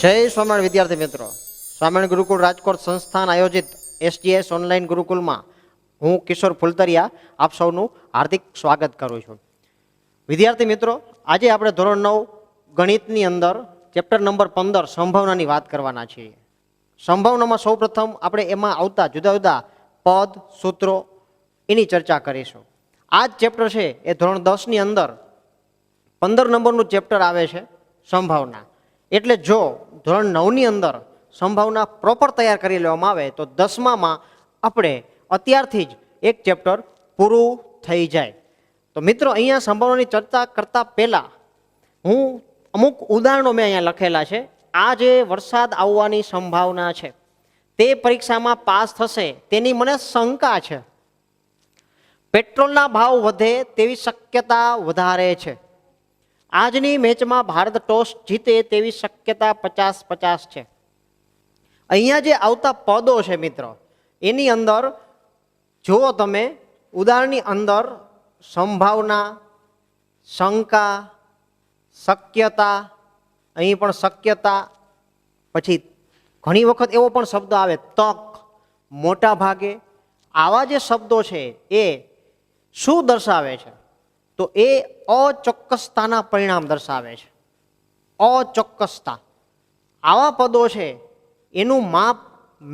જય સ્વામિનારાયણ વિદ્યાર્થી મિત્રો, સ્વામિનારાયણ ગુરુકુળ રાજકોટ સંસ્થાન આયોજિત SGS ઓનલાઈન ગુરુકુલમાં હું કિશોર ફુલતરિયા આપ સૌનું હાર્દિક સ્વાગત કરું છું. વિદ્યાર્થી મિત્રો, આજે આપણે ધોરણ 9 ગણિતની અંદર ચેપ્ટર નંબર 15 સંભાવનાની વાત કરવાના છીએ. સંભાવનામાં સૌપ્રથમ આપણે એમાં આવતા જુદા જુદા પદ, સૂત્રો એની ચર્ચા કરીશું. આ જ ચેપ્ટર છે એ ધોરણ 10ની અંદર 15 નંબરનું ચેપ્ટર આવે છે સંભાવના. એટલે જો ધોરણ 9ની અંદર સંભાવના પ્રોપર તૈયાર કરી લેવામાં આવે તો 10મામાં આપણે અત્યારથી જ એક ચેપ્ટર પૂરું થઈ જાય. તો મિત્રો, અહીંયા સંભાવનાની ચર્ચા કરતા પહેલા હું અમુક ઉદાહરણો મેં અહીંયા લખેલા છે. આ જે વરસાદ આવવાની સંભાવના છે તે પરીક્ષામાં પાસ થશે તેની મને શંકા છે. પેટ્રોલના ભાવ વધે તેવી શક્યતા વધારે છે. આજની મેચમાં ભારત ટોસ જીતે તેવી શક્યતા 50-50 છે. અહીંયા જે આવતા પદો છે મિત્રો, એની અંદર જુઓ તમે, ઉદાહરણની અંદર સંભાવના, શંકા, શક્યતા, અહીં પણ શક્યતા, પછી ઘણી વખત એવો પણ શબ્દ આવે તક, મોટા ભાગે. આવા જે શબ્દો છે એ શું દર્શાવે છે? તો એ અચોક્કસતાના પરિણામ દર્શાવે છે. અચોક્કસતા. આવા પદો છે એનું માપ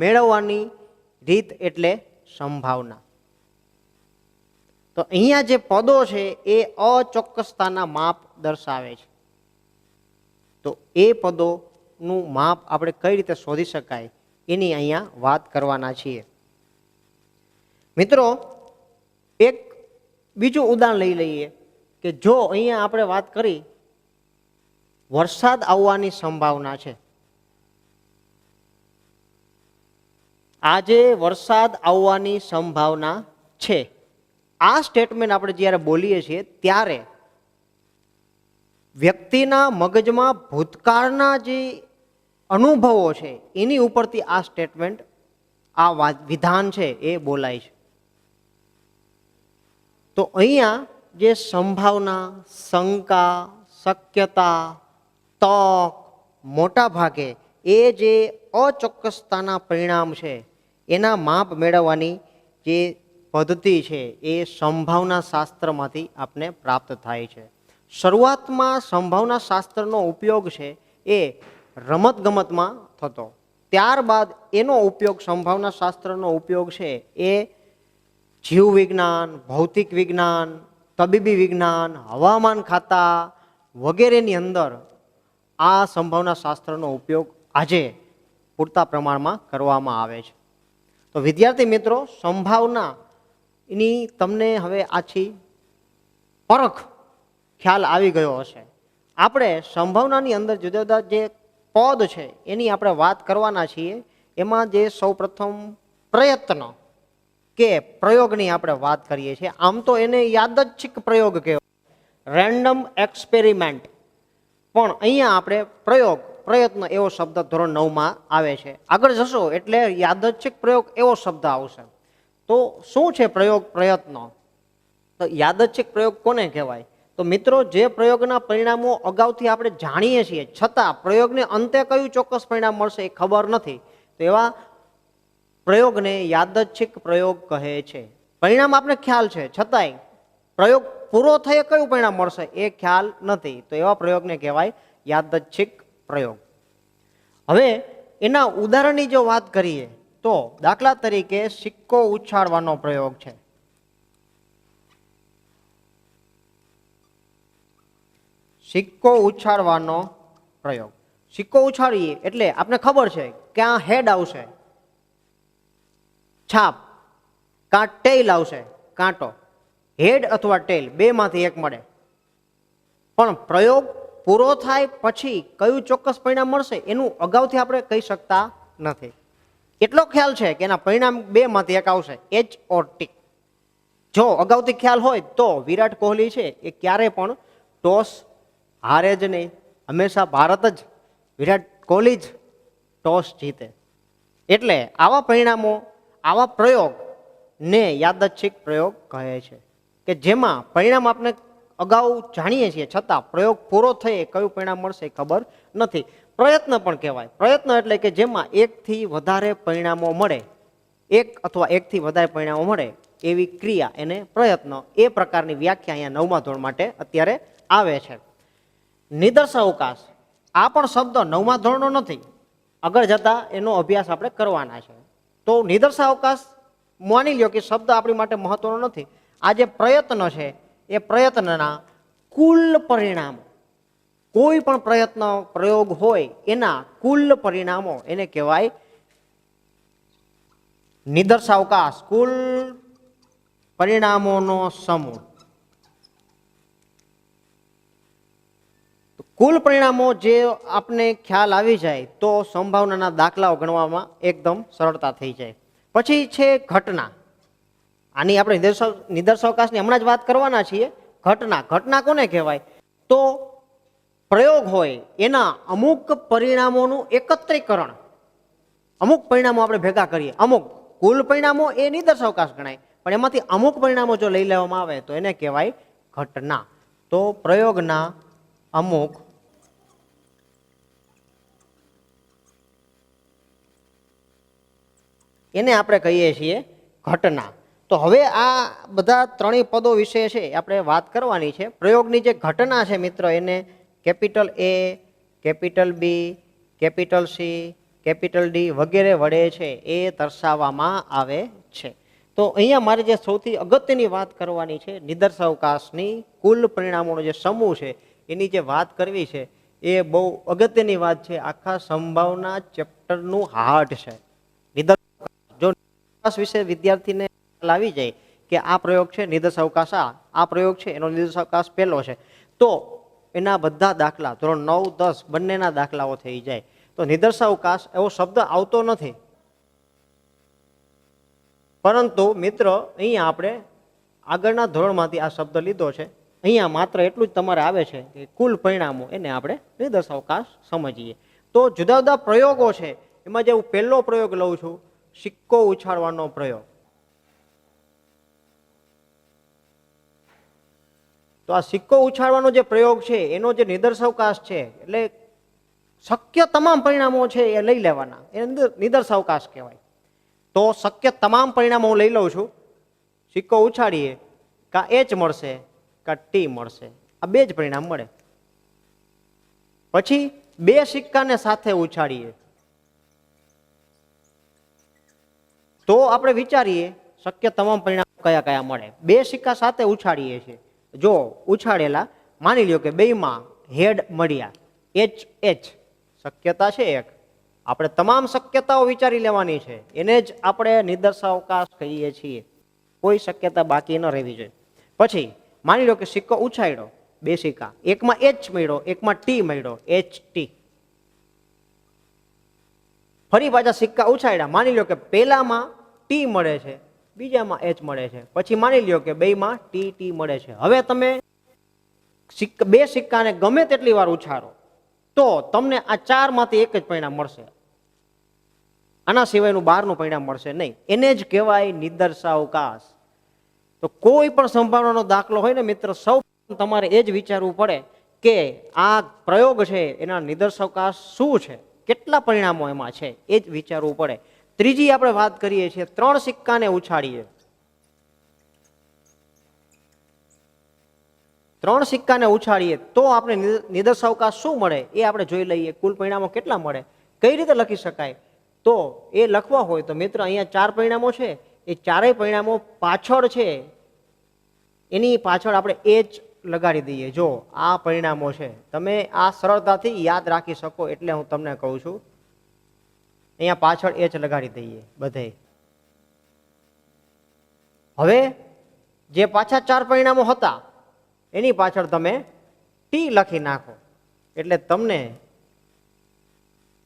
મેળવવાની રીત એટલે સંભાવના. તો અહીંયા જે પદો છે એ અચોક્કસતાના માપ દર્શાવે છે. તો એ પદોનું માપ આપણે કઈ રીતે શોધી શકાય એની અહીંયા વાત કરવાના છીએ. મિત્રો, એક બીજું ઉદાહરણ લઈ લઈએ કે જો અહીંયા આપણે વાત કરી વરસાદ આવવાની સંભાવના છે. આજે વરસાદ આવવાની સંભાવના છે. આ સ્ટેટમેન્ટ આપણે જ્યારે બોલીએ છીએ ત્યારે વ્યક્તિના મગજમાં ભૂતકાળના જે અનુભવો છે એની ઉપરથી આ સ્ટેટમેન્ટ, આ વિધાન છે એ બોલાય છે. તો અહીંયા જે સંભાવના, શંકા, શક્યતા, તક, મોટા ભાગે એ જે અચોક્કસતાના પરિણામ છે એના માપ મેળવવાની જે પદ્ધતિ છે એ સંભાવના શાસ્ત્રમાંથી આપને પ્રાપ્ત થાય છે. શરૂઆતમાં સંભાવના શાસ્ત્રનો ઉપયોગ છે એ રમતગમતમાં થતો. ત્યારબાદ એનો ઉપયોગ, સંભાવના શાસ્ત્રનો ઉપયોગ છે એ જીવ વિજ્ઞાન, ભૌતિક વિજ્ઞાન, તબીબી વિજ્ઞાન, હવામાન ખાતા વગેરેની અંદર આ સંભાવના શાસ્ત્રનો ઉપયોગ આજે પૂરતા પ્રમાણમાં કરવામાં આવે છે. તો વિદ્યાર્થી મિત્રો, સંભાવનાની તમને હવે આછી પરખ ખ્યાલ આવી ગયો હશે. આપણે સંભાવનાની અંદર જુદા જુદા જે પદ છે એની આપણે વાત કરવાના છીએ. એમાં જે સૌપ્રથમ પ્રયત્ન કે પ્રયોગની આપણે વાત કરીએ છીએ. આમ તો એને યાદચ્છિક પ્રયોગ કહેવાય, રેન્ડમ એક્સપેરિમેન્ટ. પણ અહીંયા આપણે પ્રયત્ન એવો શબ્દ ધોરણ 9માં આવે છે. આગળ જશો એટલે યાદચ્છિક પ્રયોગ એવો શબ્દ આવશે. તો શું છે પ્રયોગ, પ્રયત્ન? તો યાદચ્છિક પ્રયોગ કોને કહેવાય? તો મિત્રો, જે પ્રયોગના પરિણામો અગાઉથી આપણે જાણીએ છીએ છતાં પ્રયોગને અંતે કયું ચોક્કસ પરિણામ મળશે એ ખબર નથી, તો એવા પ્રયોગને યાદચ્છિક પ્રયોગ કહે છે. પરિણામ આપને ખ્યાલ છે છતાંય પ્રયોગ પૂરો થયે કયું પરિણામ મળશે એ ખ્યાલ નથી, તો એવા પ્રયોગને કહેવાય યાદચ્છિક પ્રયોગ. હવે એના ઉદાહરણની જો વાત કરીએ તો દાખલા તરીકે સિક્કો ઉછાળવાનો પ્રયોગ છે. સિક્કો ઉછાળવાનો પ્રયોગ. સિક્કો ઉછાળીએ એટલે આપને ખબર છે ક્યાં હેડ આવશે, છાપ, કાં ટેલ આવશે, કાંટો. હેડ અથવા ટેલ બેમાંથી એક મળે. પણ પ્રયોગ પૂરો થાય પછી કયું ચોક્કસ પરિણામ મળશે એનું અગાઉથી આપણે કહી શકતા નથી. એટલો ખ્યાલ છે કે એના પરિણામ બેમાંથી એક આવશે, H or T. જો અગાઉથી ખ્યાલ હોય તો વિરાટ કોહલી છે એ ક્યારે પણ ટોસ હારે જ નહીં. હંમેશા ભારત જ, વિરાટ કોહલી જ ટોસ જીતે. એટલે આવા પરિણામો, આવા પ્રયોગને યાદચ્છિક પ્રયોગ કહે છે કે જેમાં પરિણામ આપણે અગાઉ જાણીએ છીએ છતાં પ્રયોગ પૂરો થયે કયું પરિણામ મળશે એ ખબર નથી. પ્રયત્ન પણ કહેવાય. પ્રયત્ન એટલે કે જેમાં એકથી વધારે પરિણામો મળે, એક અથવા એકથી વધારે પરિણામો મળે એવી ક્રિયા એને પ્રયત્ન. એ પ્રકારની વ્યાખ્યા અહીંયા 9મા ધોરણ માટે અત્યારે આવે છે. નિદર્શાવકાશ આ પણ શબ્દ 9મા ધોરણનો નથી, આગળ જતા એનો અભ્યાસ આપણે કરવાના છે. તો નિદર્શાવકાશ માની લ્યો કે શબ્દ આપણી માટે મહત્વનો નથી. આ જે પ્રયત્ન છે એ પ્રયત્નના કુલ પરિણામો, કોઈ પણ પ્રયત્ન પ્રયોગ હોય એના કુલ પરિણામો એને કહેવાય નિદર્શાવકાશ. કુલ પરિણામોનો સમૂહ. કુલ પરિણામો જે આપને ખ્યાલ આવી જાય તો સંભાવનાના દાખલાઓ ગણવામાં એકદમ સરળતા થઈ જાય. પછી છે ઘટના. આની આપણે નિદર્શાવકાશની હમણાં જ વાત કરવાના છીએ. ઘટના. ઘટના કોને કહેવાય? તો પ્રયોગ હોય એના અમુક પરિણામોનું એકત્રીકરણ. અમુક પરિણામો આપણે ભેગા કરીએ. અમુક કુલ પરિણામો એ નિદર્શાવકાશ ગણાય, પણ એમાંથી અમુક પરિણામો જો લઈ લેવામાં આવે તો એને કહેવાય ઘટના. તો પ્રયોગના અમુક એને આપણે કહીએ છીએ ઘટના. તો હવે આ બધા ત્રણેય પદો વિશે છે આપણે વાત કરવાની છે. પ્રયોગની જે ઘટના છે મિત્ર એને capital A, capital B, capital C, capital D વગેરે વડે છે એ દર્શાવવામાં આવે છે. તો અહીંયા મારે જે સૌથી અગત્યની વાત કરવાની છે નિદર્શાવકાશની કુલ પરિણામોનો જે સમૂહ છે એની જે વાત કરવી છે એ બહુ અગત્યની વાત છે. આખા સંભાવના ચેપ્ટરનું હાર્ટ છે નિદર્શાવકાશ. જો નિદર્શાવકાશ વિશે વિદ્યાર્થીને આવી જાય કે આ પ્રયોગ છે નિદર્શાવકાશ, આ પ્રયોગ છે એનો નિદર્શાવકાશ પહેલો છે, તો એના બધા દાખલા ધોરણ 9, 10 બંનેના દાખલાઓ થઈ જાય. તો નિદર્શાવકાશ એવો શબ્દ આવતો નથી, પરંતુ મિત્ર અહીંયા આપણે આગળના ધોરણમાંથી આ શબ્દ લીધો છે. અહીંયા માત્ર એટલું જ તમારે આવે છે કે કુલ પરિણામો એને આપણે નિદર્શાવકાશ સમજીએ. તો જુદા જુદા પ્રયોગો છે એમાં જે હું પહેલો પ્રયોગ લઉં છું, સિક્કો ઉછાળવાનો પ્રયોગ. તો આ સિક્કો ઉછાળવાનો જે પ્રયોગ છે એનો જે નિદર્શાવકાશ છે એટલે શક્ય તમામ પરિણામો છે એ લઈ લેવાના, એ નિદર્શાવકાશ કહેવાય. તો શક્ય તમામ પરિણામો હું લઈ લઉં છું. સિક્કો ઉછાળીએ કાં H મળશે કાં T મળશે, આ બે જ પરિણામ મળે. પછી બે સિક્કાને સાથે ઉછાળીએ તો આપણે વિચારીએ શક્ય તમામ પરિણામો કયા કયા મળે. બે સિક્કા સાથે ઉછાળીએ છીએ, જો ઉછાળેલા માની લ્યો કે બેયમાં હેડ મળ્યા, H શક્યતા છે એક. આપણે તમામ શક્યતાઓ વિચારી લેવાની છે, એને જ આપણે નિદર્શાવકાશ કહીએ છીએ. કોઈ શક્યતા બાકી ન રહેવી જોઈએ. પછી માની લો કે સિક્કો ઉછાળ્યો, બે સિક્કા, એકમાં H મળ્યો, એકમાં T મળ્યો, HT. ફરી પાછા સિક્કા ઉછાળ્યા, માની લો કે પહેલામાં T મળે છે, બીજામાં H મળે છે, પછી માની લ્યો કે બેયમાં TT મળે છે. હવે તમે બે સિક્કાને ગમે તેટલી વાર ઉછાળો તો તમને આ ચારમાંથી એક જ પરિણામ મળશે, આના સિવાયનું બહારનું પરિણામ મળશે નહીં. એને જ કહેવાય નિદર્શાવકાશ. તો કોઈ પણ સંભાવનાનો દાખલો હોય ને મિત્ર, સૌ તમારે એ જ વિચારવું પડે કે આ પ્રયોગ છે એના નિદર્શાવકાશ શું છે, કેટલા પરિણામો એમાં છે, એ જ વિચારવું પડે. ત્રીજી આપણે વાત કરીએ છીએ, 3 સિક્કાને ઉછાળીએ. 3 સિક્કાને ઉછાળીએ તો આપણે નિદર્શાવકાશ શું મળે એ આપણે જોઈ લઈએ. કુલ પરિણામો કેટલા મળે, કઈ રીતે લખી શકાય? તો એ લખવા હોય તો મિત્ર અહીંયા 4 પરિણામો છે, એ ચારેય પરિણામો પાછળ છે એની પાછળ આપણે H લગાડી દઈએ. જો આ પરિણામો છે, તમે આ સરળતાથી યાદ રાખી શકો એટલે હું તમને કહું છું. અહીંયા પાછળ H લગાડી દઈએ બધે. હવે જે પાછા 4 પરિણામો હતા એની પાછળ તમે T લખી નાખો એટલે તમને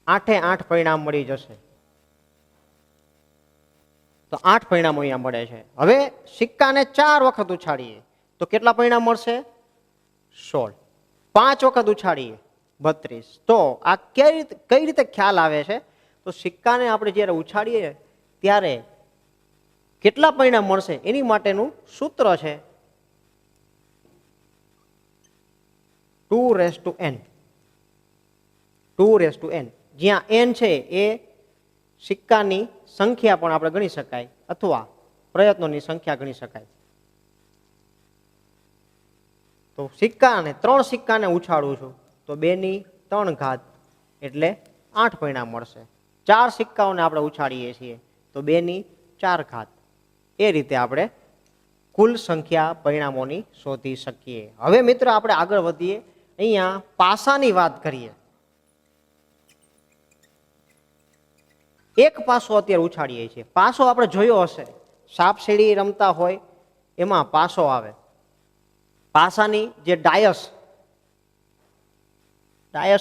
8 પરિણામ મળી જશે. તો 8 પરિણામો અહીંયા મળે છે. હવે સિક્કાને 4 વખત ઉછાળીએ તો કેટલા પરિણામ મળશે? 16. 5 વખત ઉછાળીએ 32. તો આ કઈ રીતે ખ્યાલ આવે છે? તો સિક્કાને આપણે જ્યારે ઉછાળીએ ત્યારે કેટલા પરિણામ મળશે એની માટેનું સૂત્ર છે 2n, 2n, જ્યાં n છે એ સિક્કાની સંખ્યા પણ આપણે ગણી શકાય અથવા પ્રયત્નોની સંખ્યા ગણી શકાય. તો સિક્કાને 3 સિક્કાને ઉછાળું છું તો 2 ની 3 ઘાત એટલે 8 પરિણામ મળશે. 4 સિક્કાઓને આપણે ઉછાળીએ છીએ તો 2 ની 4 ઘાત. એ રીતે આપણે કુલ સંખ્યા પરિણામોની શોધી શકીએ. હવે મિત્રો આપણે આગળ વધીએ, અહીંયા પાસાની વાત કરીએ. એક પાસો અત્યારે ઉછાળીએ છીએ. પાસો આપણે જોયો હશે, સાપ સીડી રમતા હોય એમાં પાસો આવે. પાસાની જે ડાયસ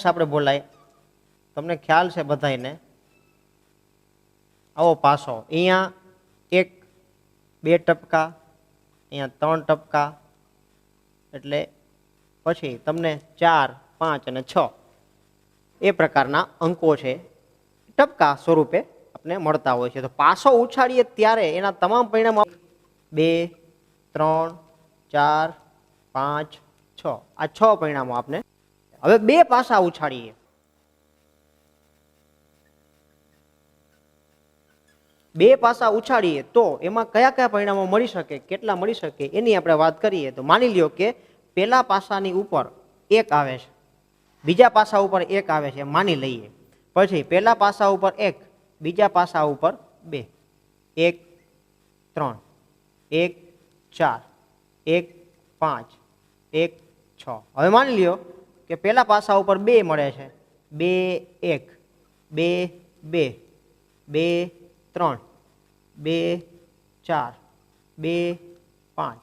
આપણે બોલાય, તમને ખ્યાલ છે બધાને. આવો પાસો, અહીંયા 1 2 ટપકા, અહીંયા 3 ટપકા, એટલે પછી તમને 4 5 અને 6 એ પ્રકારના અંકો છે ટપકા સ્વરૂપે આપણે મળતા હોય છે. તો પાસો ઉછાળીએ ત્યારે એના તમામ પરિણામો 2 3 4 5 6 આ 6 પરિણામો આપણે. હવે 2 પાસા ઉછાળીએ, તો એમાં કયા કયા પરિણામો મળી શકે, કેટલા મળી શકે એની આપણે વાત કરીએ. તો માની લ્યો કે પેલા પાસાની ઉપર 1 આવે છે, બીજા પાસા ઉપર 1 આવે છે માની લઈએ. પછી પેલા પાસા ઉપર 1, બીજા પાસા ઉપર 2, 1 3, 1 4, 1 5, 1 6. હવે માની લ્યો કે પેલા પાસા ઉપર 2 મળે છે, 2 1, 2 2, 2 3, 2 4, 2 5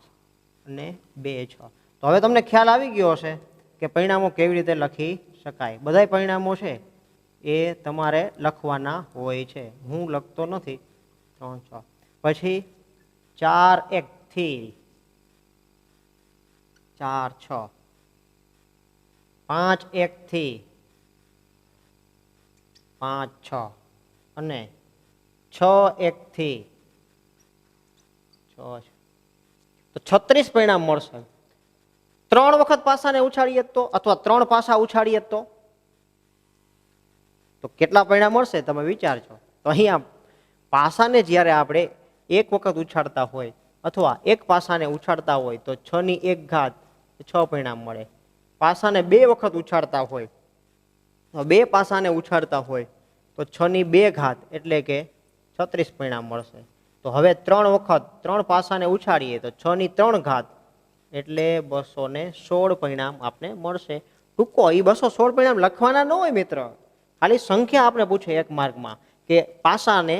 અને 2 6. તો હવે તમને ખ્યાલ આવી ગયો હશે કે પરિણામો કેવી રીતે લખી શકાય. બધા પરિણામો છે એ તમારે લખવાના હોય છે, હું લખતો નથી. 3 6 પછી 4 1 થી 4 6, 5 1 થી 5 6 અને 6 1 થી 6. તો 36 પરિણામ મળશે. 3 વખત પાસાને ઉછાળીએ તો, અથવા 3 પાસા ઉછાળીએ તો કેટલા પરિણામ મળશે તમે વિચારજો. તો અહીંયા પાસાને જ્યારે આપણે 1 વખત ઉછાળતા હોય અથવા 1 પાસાને ઉછાળતા હોય તો 6 ની 1 ઘાત 6 પરિણામ મળે. પાસાને 2 વખત ઉછાળતા હોય તો 2 પાસાને ઉછાળતા હોય તો 6 ની 2 ઘાત એટલે કે 36 પરિણામ મળશે. તો હવે 3 વખત 3 પાસાને ઉછાળીએ તો 6 ની 3 ઘાત એટલે 216 પરિણામ આપને મળશે. ટૂંકો એ 216 પરિણામ લખવાના ન હોય મિત્ર, ખાલી સંખ્યા આપણે પૂછે 1 માર્કમાં કે પાસાને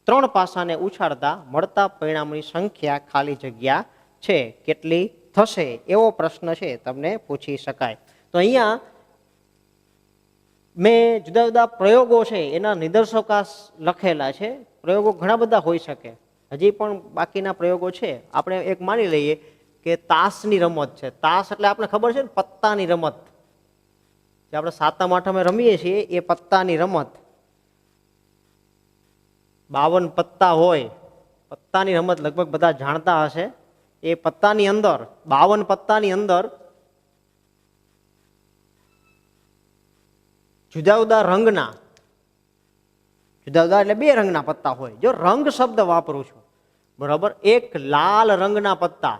3 પાસાને ઉછાળતા મળતા પરિણામની સંખ્યા ખાલી જગ્યા છે કેટલી થશે, એવો પ્રશ્ન છે તમને પૂછી શકાય. તો અહીંયા મેં જુદા જુદા પ્રયોગો છે એના નિદર્શકાશ લખેલા છે. પ્રયોગો ઘણા બધા હોઈ શકે, હજી પણ બાકીના પ્રયોગો છે. આપણે એક માની લઈએ કે તાસની રમત છે. તાસ એટલે આપણે ખબર છે ને, પત્તાની રમત જે આપણે 7મ 8મે રમીએ છીએ એ પત્તાની રમત. 52 પત્તા હોય, પત્તાની રમત લગભગ બધા જાણતા હશે. એ પત્તાની અંદર 52 પત્તાની અંદર જુદા જુદા રંગના, જુદા જુદા એટલે 2 રંગના પત્તા હોય. જો રંગ શબ્દ વાપરું છું, બરાબર, એક લાલ રંગના પત્તા,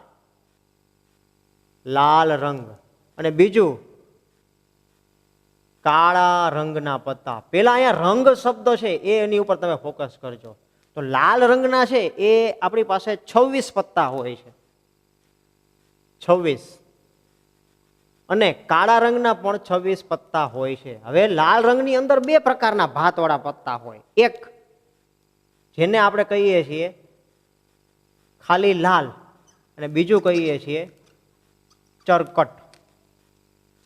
લાલ રંગ, અને બીજું કાળા રંગના પત્તા. પેલા અહીંયા રંગ શબ્દ છે એની ઉપર તમે ફોકસ કરજો. તો લાલ રંગના છે એ આપણી પાસે 26 પત્તા હોય છે, 26, અને કાળા રંગના પણ 26 પત્તા હોય છે. હવે લાલ રંગની અંદર 2 પ્રકારના ભાતવાળા પત્તા હોય. એક જેને આપણે કહીએ છીએ ખાલી લાલ, અને બીજું કહીએ છીએ ચરકટ.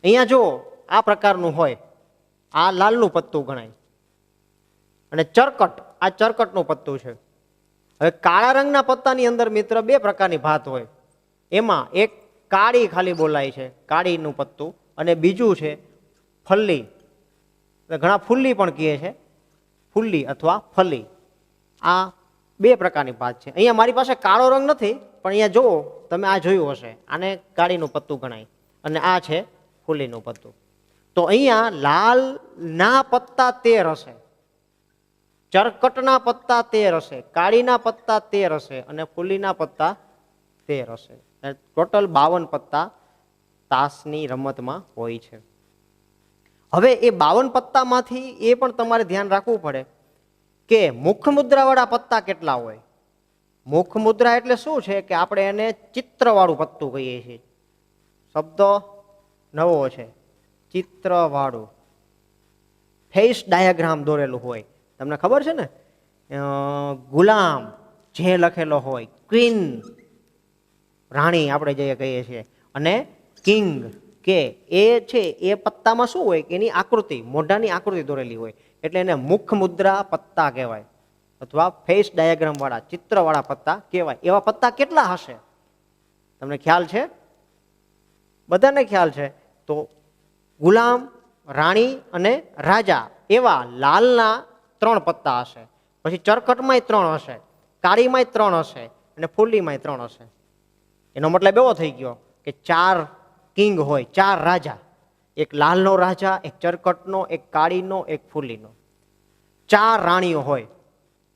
અહીંયા જો આ પ્રકારનું હોય, આ લાલનું પત્તું ગણાય, અને ચરકટ આ ચરકટનું પત્તું છે. હવે કાળા રંગના પત્તાની અંદર મિત્ર 2 પ્રકારની ભાત હોય. એમાં એક કાળી ખાલી બોલાય છે, કાળીનું પત્તું, અને બીજું છે ફલ્લી, ઘણા ફુલ્લી પણ કહે છે, ફુલ્લી અથવા ફલ્લી. આ 2 પ્રકારની ભાત છે. અહીંયા મારી પાસે કાળો રંગ નથી, પણ અહીંયા જુઓ તમે, આ જોયું હશે, આને કાળીનું પત્તું ગણાય, અને આ છે ફૂલીનું પત્તું. તો અહીંયા લાલના પત્તા 13 હશે, ચરકટના પત્તા 13 હશે, કાળીના પત્તા 13 હશે અને ફૂલીના પત્તા 13 હશે. ટોટલ 52 પત્તા તાશની રમતમાં હોય છે. હવે એ 52 પત્તામાંથી એ પણ તમારે ધ્યાન રાખવું પડે કે મુખ મુદ્રાવાળા પત્તા કેટલા હોય. મુખ મુદ્રા એટલે શું છે કે આપણે એને ચિત્રવાળું પત્તું કહીએ છીએ. શબ્દ નવો છે, ચિત્રવાળું. ફેસ ડાયાગ્રામ દોરેલું હોય, તમને ખબર છે ને, ગુલામ જે લખેલો હોય, ક્વીન રાણી આપણે જે કહીએ છીએ, અને કિંગ કે એ છે એ પત્તામાં શું હોય કે એની આકૃતિ, મોઢાની આકૃતિ દોરેલી હોય એટલે એને મુખ મુદ્રા પત્તા કહેવાય અથવા ફેસ ડાયાગ્રામ વાળા ચિત્રવાળા પત્તા કહેવાય. એવા પત્તા કેટલા હશે તમને ખ્યાલ છે? બધાને ખ્યાલ છે. તો ગુલામ, રાણી અને રાજા એવા લાલના 3 પત્તા હશે, પછી ચરકટમાંય 3 હશે, કાળીમાંય 3 હશે અને ફૂલીમાંય 3 હશે. એનો મતલબ એવો થઈ ગયો કે 4 કિંગ હોય, 4 રાજા, એક લાલનો રાજા, એક ચરકટનો, એક કાળીનો, એક ફૂલીનો. 4 રાણીઓ હોય,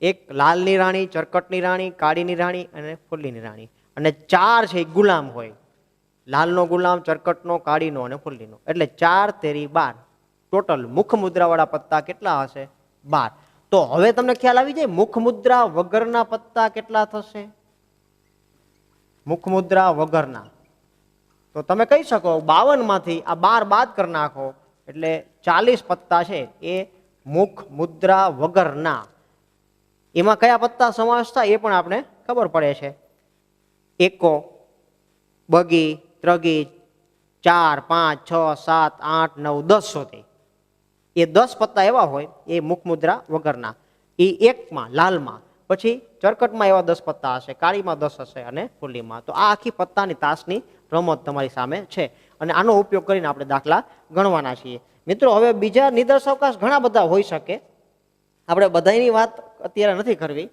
એક લાલની રાણી, ચરકટની રાણી, કાળીની રાણી અને ફૂલીની રાણી. અને 4 છે ગુલામ હોય, લાલનો ગુલામ, ચરકટનો, કાળીનો અને ફૂલીનો. એટલે 4 તેરી 12. ટોટલ મુખ મુદ્રાવાળા પત્તા કેટલા હશે? 12. તો હવે તમને ખ્યાલ આવી જાય મુખ મુદ્રા વગરના પત્તા કેટલા થશે? મુખ મુદ્રા વગરના તો તમે કહી શકો 52 માંથી આ 12 બાદ કરી નાખો એટલે 40 પત્તા છે એ મુખ મુદ્રા વગરના. એમાં કયા પત્તા સમાવેશ થાય એ પણ આપણે ખબર પડે છે. એકો, બગી, ત્રગી, 4, 5, 6, 7, 8, 9, 10 સુધી એ 10 પત્તા એવા હોય એ મુખ મુદ્રા વગરના. એ એકમાં લાલમાં, પછી ચરકટમાં એવા 10 પત્તા હશે, કાળીમાં 10 હશે અને ફૂલીમાં. તો આ આખી પત્તાની તાશની રમત તમારી સામે છે અને આનો ઉપયોગ કરીને આપણે દાખલા ગણવાના છીએ. મિત્રો હવે બીજા નિદર્શાવકાશ ઘણા બધા હોઈ શકે, આપણે બધાની વાત અત્યારે નથી કરવી,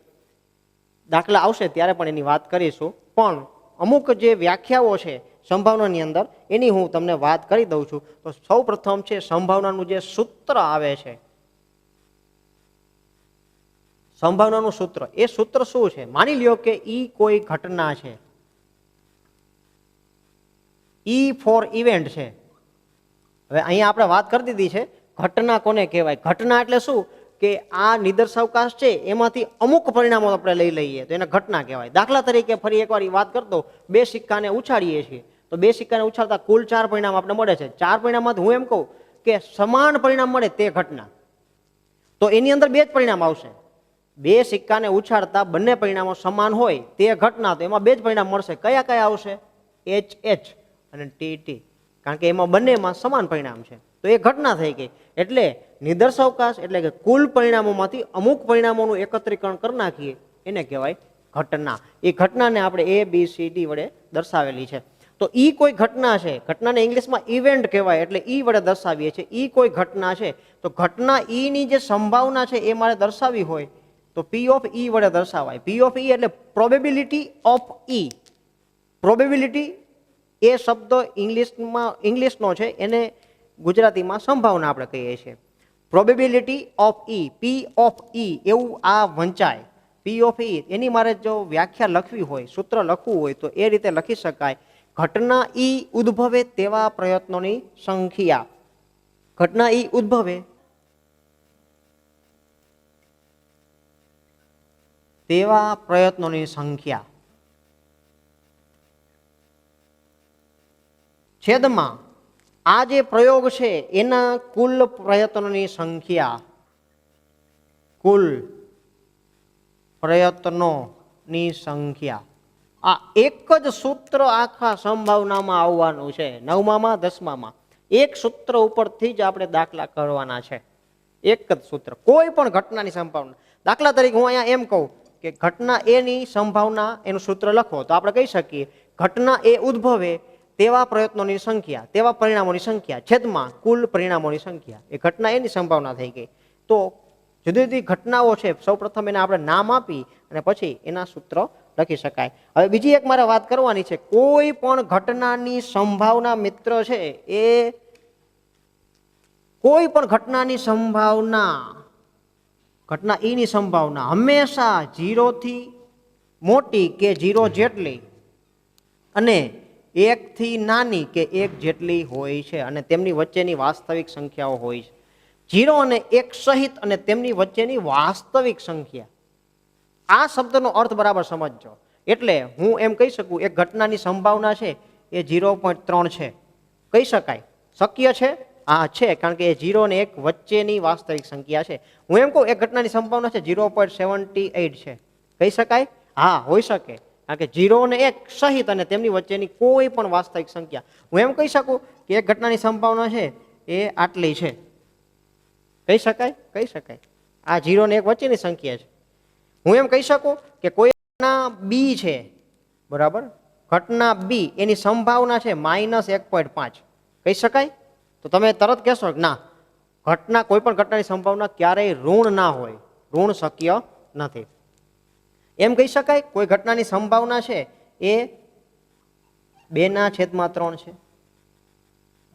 દાખલા આવશે ત્યારે પણ એની વાત કરીશું. પણ અમુક જે વ્યાખ્યાઓ છે સંભાવનાની અંદર એની હું તમને વાત કરી દઉં છું. તો સૌ પ્રથમ છે સંભાવનાનું જે સૂત્ર આવે છે, સંભાવનાનું સૂત્ર. એ સૂત્ર શું છે? માની લ્યો કે ઈ કોઈ ઘટના છે, ઈ ફોર ઇવેન્ટ છે. હવે અહીંયા આપણે વાત કરી દીધી છે ઘટના કોને કહેવાય. ઘટના એટલે શું કે આ નિદર્શાવકાશ છે એમાંથી અમુક પરિણામો આપણે લઈ લઈએ તો એને ઘટના કહેવાય. દાખલા તરીકે ફરી એકવાર વાત કરતો, 2 સિક્કાને ઉછાળીએ છીએ તો 2 સિક્કાને ઉછાળતા કુલ 4 પરિણામ આપણે મળે છે. 4 પરિણામમાંથી હું એમ કહું કે સમાન પરિણામ મળે તે ઘટના, તો એની અંદર 2 જ પરિણામ આવશે. 2 સિક્કાને ઉછાળતા બંને પરિણામો સમાન હોય તે ઘટના, તો એમાં 2 જ પરિણામ મળશે. કયા કયા આવશે? HH અને TT, કારણ કે એમાં બંનેમાં સમાન પરિણામ છે તો એ ઘટના થઈ ગઈ. એટલે નિદર્શાવકાશ એટલે કે કુલ પરિણામોમાંથી અમુક પરિણામોનું એકત્રીકરણ કરી નાખીએ એને કહેવાય ઘટના. એ ઘટનાને આપણે ABCD વડે દર્શાવેલી છે. તો ઈ કોઈ ઘટના છે, ઘટનાને ઇંગ્લિશમાં ઇવેન્ટ કહેવાય એટલે ઈ વડે દર્શાવીએ છીએ. ઈ કોઈ ઘટના છે તો ઘટના ઈ ની જે સંભાવના છે એ મારે દર્શાવી હોય તો P of E વડે દર્શાવાય. P of E એટલે પ્રોબેબિલિટી ઓફ E. પ્રોબેબિલિટી એ શબ્દ ઇંગ્લિશનો છે, એને ગુજરાતીમાં સંભાવના આપણે કહીએ છીએ. Probability of E, P of E એવું આ વંચાય. P of E એની મારે જો વ્યાખ્યા લખવી હોય, સૂત્ર લખવું હોય તો એ રીતે લખી શકાય. ઘટના ઈ ઉદ્ભવે તેવા પ્રયત્નોની સંખ્યા. ઘટના ઈ ઉદ્ભવે તેવા પ્રયત્નોની સંખ્યા છેદમાં આ જે પ્રયોગ છે એના કુલ પ્રયત્નોની સંખ્યા, કુલ પ્રયત્નોની સંખ્યા. આ એક જ સૂત્ર આખા સંભાવનામાં આવવાનું છે. 9માં 10માં એક સૂત્ર ઉપરથી જ આપણે દાખલા કરવાના છે. એક જ સૂત્ર કોઈ પણ ઘટનાની સંભાવના. દાખલા તરીકે હું અહીંયા એમ કહું કે ઘટના એની સંભાવના એનું સૂત્ર લખો તો આપણે કહી શકીએ ઘટના એ ઉદ્ભવે તેવા પ્રયત્નોની સંખ્યા, તેવા પરિણામોની સંખ્યા છેદમાં કુલ પરિણામોની સંખ્યા. એ ઘટના એની સંભાવના થઈ ગઈ. તો જુદી જુદી ઘટનાઓ છે, સૌપ્રથમ એને આપણે નામ આપી અને પછી એના સૂત્ર લખી શકાય. હવે બીજી એક મારે વાત કરવાની છે. કોઈ પણ ઘટનાની સંભાવના મિત્ર છે એ કોઈ પણ ઘટનાની સંભાવના, ઘટના ઈની સંભાવના હંમેશા 0 થી મોટી કે 0 જેટલી અને 1 થી નાની કે 1 જેટલી હોય છે અને તેમની વચ્ચેની વાસ્તવિક સંખ્યાઓ હોય છે. 0 અને 1 સહિત અને તેમની વચ્ચેની વાસ્તવિક સંખ્યા, આ શબ્દનો અર્થ બરાબર સમજજો. એટલે હું એમ કહી શકું એક ઘટનાની સંભાવના છે એ 0.3 છે, કહી શકાય, શક્ય છે? હા છે, કારણ કે એ 0 અને 1 વચ્ચેની વાસ્તવિક સંખ્યા છે. હું એમ કહું એક ઘટનાની સંભાવના છે 0.78 છે, કહી શકાય? હા, હોઈ શકે, કારણ કે 0 અને 1 સહિત અને તેમની વચ્ચેની કોઈ પણ વાસ્તવિક સંખ્યા. હું એમ કહી શકું કે એક ઘટનાની સંભાવના છે એ આટલી છે, કહી શકાય? કહી શકાય. આ 0 અને 1 વચ્ચેની સંખ્યા છે. હું એમ કહી શકું કે કોઈ ઘટના બી છે, બરાબર, ઘટના બી એની સંભાવના છે -1.5, કહી શકાય? તો તમે તરત કહેશો કે ના, ઘટના કોઈ પણ ઘટનાની સંભાવના ક્યારેય ઋણ ના હોય, ઋણ શક્ય નથી. એમ કહી શકાય કોઈ ઘટનાની સંભાવના છે એ 2/3 છે?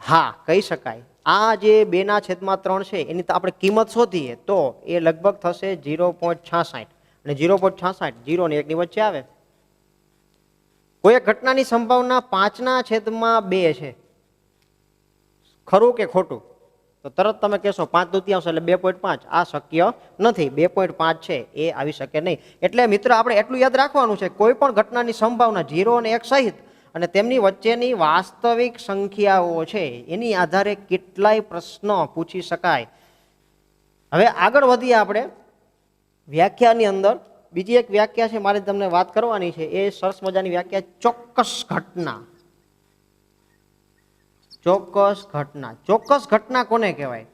હા, કહી શકાય. આ જે 2/3 છે એની તો આપણે કિંમત શોધીએ તો એ લગભગ થશે 0.66 અને 0.66 0 અને 1 ની વચ્ચે આવે. કોઈ ઘટનાની સંભાવના 5/2 છે, ખરું કે ખોટું? તો તરત તમે કહેશો 5/2 એટલે 2.5, આ શક્ય નથી, 2.5 છે એ આવી શકે નહીં. એટલે મિત્ર આપણે એટલું યાદ રાખવાનું છે, કોઈ પણ ઘટનાની સંભાવના 0 અને 1 સહિત અને તેમની વચ્ચેની વાસ્તવિક સંખ્યાઓ છે એની આધારે કેટલાય પ્રશ્નો પૂછી શકાય. હવે આગળ વધીએ આપણે વ્યાખ્યાની અંદર. બીજી એક વ્યાખ્યા છે મારે તમને વાત કરવાની છે, એ સરસ મજાની વ્યાખ્યા, ચોક્કસ ઘટના. ચોક્કસ ઘટના. ચોક્કસ ઘટના કોને કહેવાય?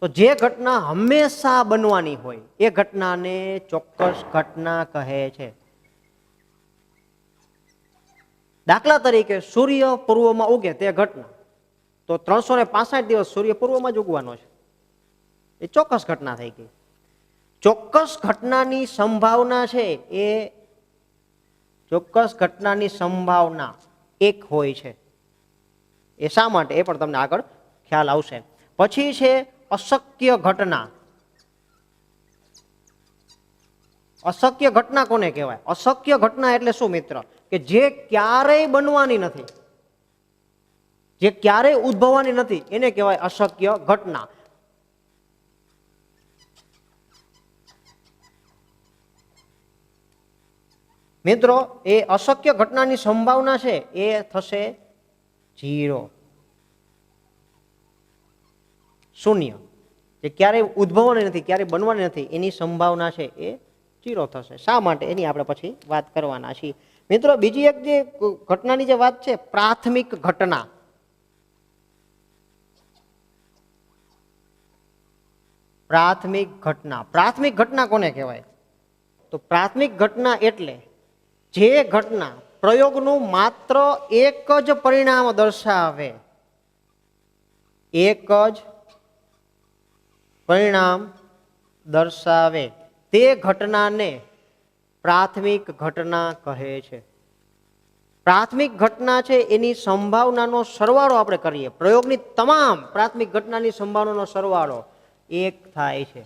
તો જે ઘટના હંમેશા બનવાની હોય એ ઘટનાને ચોક્કસ ઘટના કહે છે. દાખલા તરીકે સૂર્ય પૂર્વમાં ઉગે તે ઘટના, તો 365 દિવસ સૂર્ય પૂર્વમાં જ ઉગવાનો છે, એ ચોક્કસ ઘટના થઈ ગઈ. ચોક્કસ ઘટનાની સંભાવના છે એ ચોક્કસ ઘટનાની સંભાવના 1 હોય છે. એ શા માટે એ પણ તમને આગળ ખ્યાલ આવશે. પછી છે અશક્ય ઘટના. અશક્ય ઘટના કોને કહેવાય? અશક્ય ઘટના એટલે શું મિત્ર? કે જે ક્યારેય બનવાની નથી, જે ક્યારેય ઉદ્ભવવાની નથી, એને કહેવાય અશક્ય ઘટના. મિત્રો એ અશક્ય ઘટનાની સંભાવના છે એ થશે 0, શૂન્ય. જે ક્યારેય ઉદ્ભવવાની નથી, ક્યારેય બનવાની નથી, એની સંભાવના છે એ 0 થશે. શા માટે એની આપણે પછી વાત કરવાના છીએ. મિત્રો બીજી એક જે ઘટનાની જે વાત છે, પ્રાથમિક ઘટના. પ્રાથમિક ઘટના. પ્રાથમિક ઘટના કોને કહેવાય? તો પ્રાથમિક ઘટના એટલે જે ઘટના પ્રયોગનું માત્ર એક જ પરિણામ દર્શાવે, એક જ પરિણામ દર્શાવે તે ઘટનાને પ્રાથમિક ઘટના કહે છે. પ્રાથમિક ઘટના છે એની સંભાવનાનો સરવાળો આપણે કરીએ, પ્રયોગની તમામ પ્રાથમિક ઘટનાની સંભાવનાનો સરવાળો 1 થાય છે.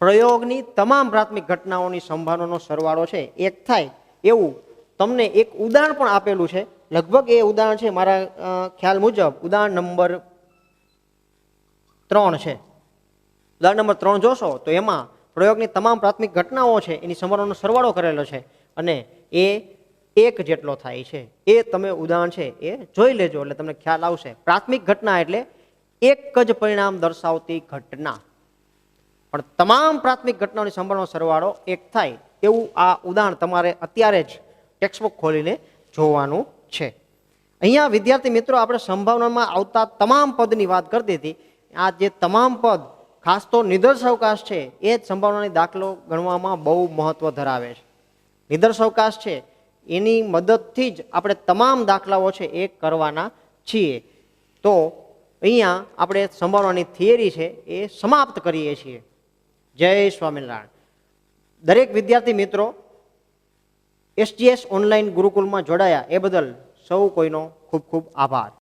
પ્રયોગની તમામ પ્રાથમિક ઘટનાઓની સંભાવનાનો સરવાળો છે 1 થાય. એવું તમને એક ઉદાહરણ પણ આપેલું છે, લગભગ એ ઉદાહરણ છે મારા ખ્યાલ મુજબ ઉદાહરણ નંબર 3 છે. ઉદાહરણ નંબર 3 જોશો તો એમાં પ્રયોગની તમામ પ્રાથમિક ઘટનાઓ છે એની સંભાવનાનો સરવાળો કરેલો છે અને એ 1 જેટલો થાય છે. એ તમે ઉદાહરણ છે એ જોઈ લેજો એટલે તમને ખ્યાલ આવશે. પ્રાથમિક ઘટના એટલે એક જ પરિણામ દર્શાવતી ઘટના, પણ તમામ પ્રાથમિક ઘટનાઓની સંભાવનાનો સરવાળો 1 થાય એવું આ ઉદાહરણ તમારે અત્યારે જ ટેક્સ્ટબુક ખોલીને જોવાનું છે. અહીંયા વિદ્યાર્થી મિત્રો આપણે સંભાવનામાં આવતા તમામ પદની વાત કરતી હતી. આ જે તમામ પદ, ખાસ તો નિદર્શાવકાશ છે, એ જ સંભાવનાની દાખલો ગણવામાં બહુ મહત્વ ધરાવે છે. નિદર્શાવકાશ છે એની મદદથી જ આપણે તમામ દાખલાઓ છે એ કરવાના છીએ. તો અહીંયા આપણે સંભાવનાની થિયરી છે એ સમાપ્ત કરીએ છીએ. જય સ્વામિનારાયણ. દરેક વિદ્યાર્થી મિત્રો SGS ઓનલાઈન ગુરુકુલમાં જોડાયા એ બદલ સૌ કોઈનો ખૂબ ખૂબ આભાર.